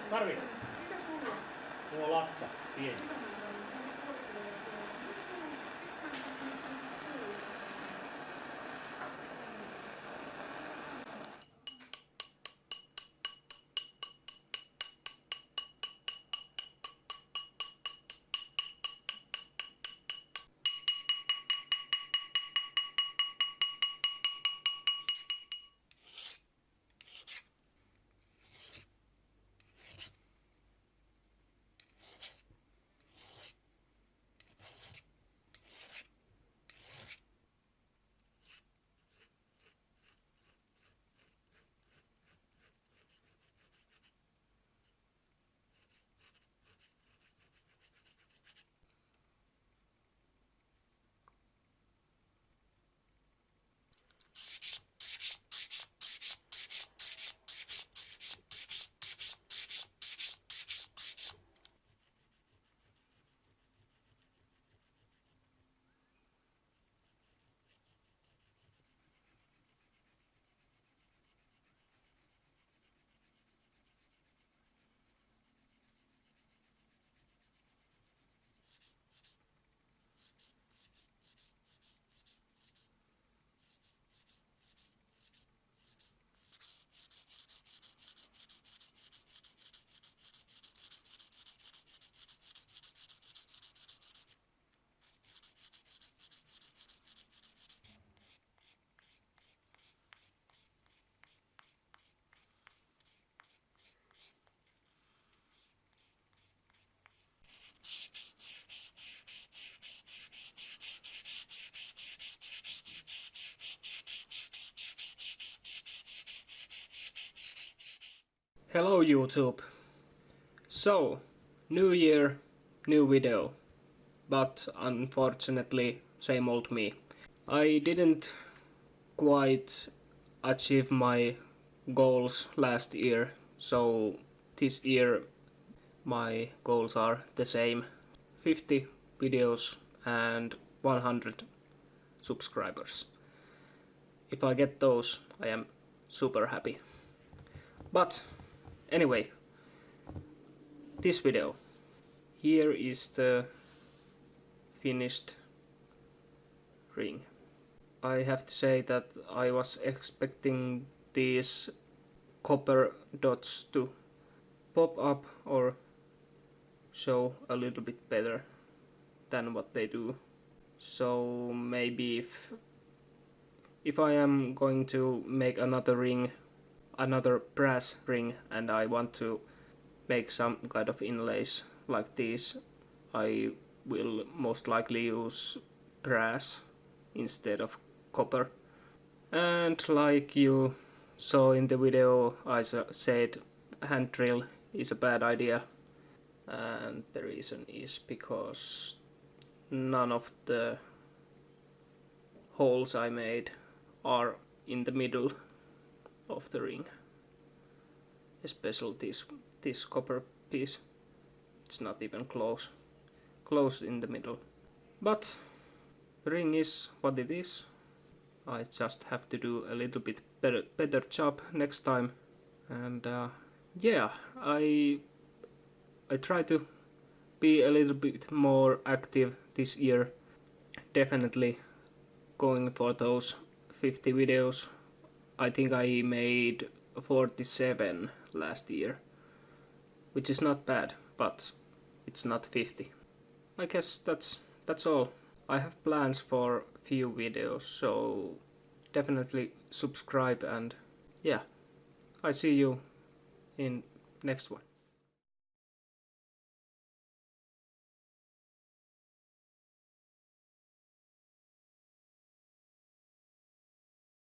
Tarvii. Tuo latta, pieni. Hello YouTube. So, new year, new video. But unfortunately, same old me. I didn't quite achieve my goals last year, so this year my goals are the same. 50 videos and 100 subscribers. If I get those, I am super happy. But anyway, this video. Here is the finished ring. I have to say that I was expecting these copper dots to pop up or show a little bit better than what they do. So maybe if I am going to make another ring, another brass ring, and I want to make some kind of inlays like these, I will most likely use brass instead of copper. And like you saw in the video, I said hand drill is a bad idea, and the reason is because none of the holes I made are in the middle of the ring, especially this copper piece. It's not even close in the middle. But the ring is what it is. I just have to do a little bit better job next time. And yeah, I try to be a little bit more active this year. Definitely going for those 50 videos. I think I made 47 last year, which is not bad, but it's not 50. I guess that's all. I have plans for few videos, so definitely subscribe, and yeah, I see you in next one.